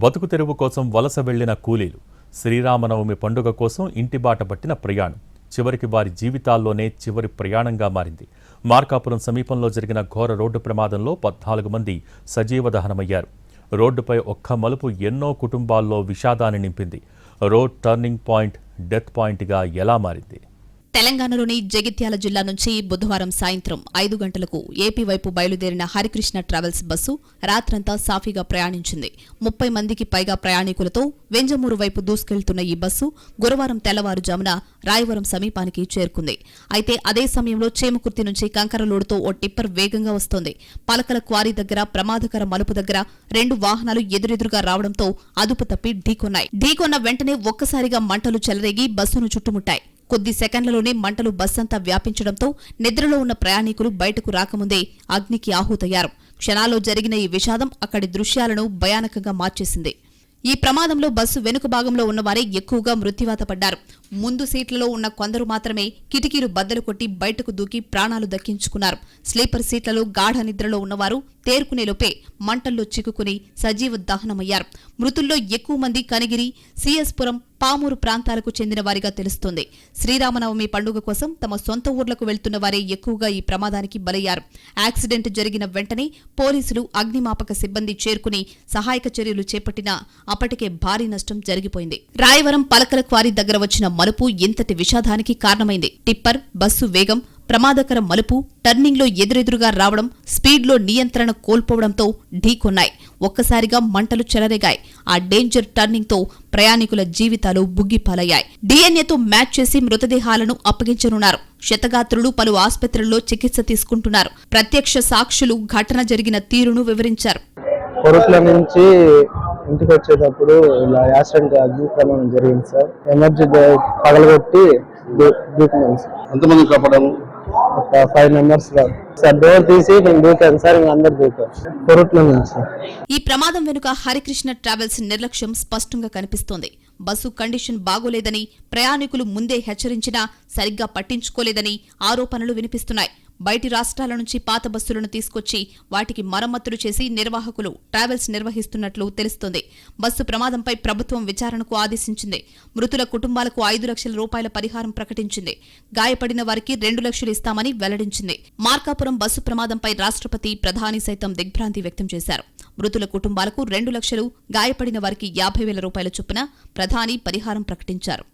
బతుకు తెరువు కోసం వలస వెళ్లిన కూలీలు, శ్రీరామనవమి పండుగ కోసం ఇంటిబాట పట్టిన ప్రయాణం చివరికి వారి జీవితాల్లోనే చివరి ప్రయాణంగా మారింది. మార్కాపురం సమీపంలో జరిగిన ఘోర రోడ్డు ప్రమాదంలో 14 మంది సజీవ దహనమయ్యారు. రోడ్డుపై ఒక్క మలుపు ఎన్నో కుటుంబాల్లో విషాదాన్ని నింపింది. రోడ్ టర్నింగ్ పాయింట్ డెత్ పాయింట్గా ఎలా మారింది? తెలంగాణలోని జగిత్యాల జిల్లా నుంచి బుధవారం సాయంత్రం 5 గంటలకు ఏపీ వైపు బయలుదేరిన హరికృష్ణ ట్రావెల్స్ బస్సు రాత్రంతా సాఫీగా ప్రయాణించింది. 30 మందికి పైగా ప్రయాణికులతో వెంజమూరు వైపు దూసుకెళ్తున్న ఈ బస్సు గురువారం తెల్లవారుజామున రాయవరం సమీపానికి చేరుకుంది. అయితే అదే సమయంలో చేమకుర్తి నుంచి కంకరలోడుతో ఓ టిప్పర్ వేగంగా వస్తోంది. పలకల క్వారీ దగ్గర ప్రమాదకర మలుపు దగ్గర 2 వాహనాలు ఎదురెదురుగా రావడంతో అదుపు తప్పి ఢీకొన్న వెంటనే ఒక్కసారిగా మంటలు చెలరేగి బస్సును చుట్టుముట్టాయి. కొద్ది సెకండ్లలోనే మంటలు బస్సంతా వ్యాపించడంతో నిద్రలో ఉన్న ప్రయాణికులు బయటకు రాకముందే అగ్నికి ఆహుతయ్యారు. క్షణాల్లో జరిగిన ఈ విషాదం అక్కడి దృశ్యాలను భయానకంగా మార్చేసింది. ఈ ప్రమాదంలో బస్సు వెనుక భాగంలో ఉన్నవారే ఎక్కువగా మృత్యువాత పడ్డారు. ముందు సీట్లలో ఉన్న కొందరు మాత్రమే కిటికీలు బద్దలు కొట్టి బయటకు దూకి ప్రాణాలు దక్కించుకున్నారు. స్లీపర్ సీట్లలో గాఢ నిద్రలో ఉన్నవారు తేరుకునేలోపే మంటల్లో చిక్కుకుని సజీవ దహనమయ్యారు. మృతుల్లో ఎక్కువ మంది కనిగిరి, సిఎస్పురం, పామూరు ప్రాంతాలకు చెందిన వారిగా తెలుస్తోంది. శ్రీరామనవమి పండుగ కోసం తమ సొంత ఊర్లకు వెళ్తున్న వారే ఎక్కువగా ఈ ప్రమాదానికి బలయ్యారు. యాక్సిడెంట్ జరిగిన వెంటనే పోలీసులు, అగ్నిమాపక సిబ్బంది చేరుకుని సహాయక చర్యలు చేపట్టినా అప్పటికే భారీ నష్టం జరిగిపోయింది. రాయవరం పలకల క్వారీ దగ్గర వచ్చిన మలుపు ఇంతటి విషాదానికి కారణమైంది. టిప్పర్ బస్సు వేగం, ప్రమాదకర మలుపు, టర్నింగ్లో ఎదురెదురుగా రావడం, స్పీడ్లో నియంత్రణ కోల్పోవడంతో ఢీకొన్నాయి. ఒక్కసారిగా మంటలు చెలరేగాయి. ఆ డేంజర్ టర్నింగ్తో ప్రయాణికుల జీవితాలు బుగ్గిపాలయ్యాయి. డిఎన్ఏతో మ్యాచ్ చేసి మృతదేహాలను అప్పగించనున్నారు. క్షతగాత్రులు పలు ఆసుపత్రుల్లో చికిత్స తీసుకుంటున్నారు. ప్రత్యక్ష సాక్షులు ఘటన జరిగిన తీరును వివరించారు. కొరుట్ల నుంచి ఇంటికి వచ్చేటప్పుడు ఇలా యాక్సిడెంట్ అగ్ని ప్రమాదం జరిగింది సార్. ఎమర్జెన్సీ పగలగొట్టి దూకున్నాను సార్. ఎంతమంది కాపాడాము? ఒక 5 మెంబర్స్ సార్. డోర్ తీసి నేను దూకాను సార్. ఇంకా అందరు దూకారు కొరుట్ల నుంచి. ఈ ప్రమాదం వెనుక హరికృష్ణ ట్రావెల్స్ నిర్లక్ష్యం స్పష్టంగా కనిపిస్తోంది. బస్సు కండిషన్ బాగోలేదని ప్రయాణికులు ముందే హెచ్చరించినా సరిగ్గా పట్టించుకోలేదని ఆరోపణలు వినిపిస్తున్నాయి. బయటి రాష్ట్రాల నుంచి పాత బస్సులను తీసుకొచ్చి వాటికి మరమ్మతులు చేసి నిర్వాహకులు ట్రావెల్స్ నిర్వహిస్తున్నట్లు తెలుస్తోంది. బస్సు ప్రమాదంపై ప్రభుత్వం విచారణకు ఆదేశించింది. మృతుల కుటుంబాలకు 5 లక్షల రూపాయల పరిహారం ప్రకటించింది. గాయపడిన వారికి 2 లక్షలు ఇస్తామని వెల్లడించింది. మార్కాపురం బస్సు ప్రమాదంపై రాష్ట్రపతి, ప్రధాని సైతం దిగ్భ్రాంతి వ్యక్తం చేశారు. మృతుల కుటుంబాలకు 2 లక్షలు, గాయపడిన వారికి 50,000 రూపాయల చొప్పున ప్రధాని పరిహారం ప్రకటించారు.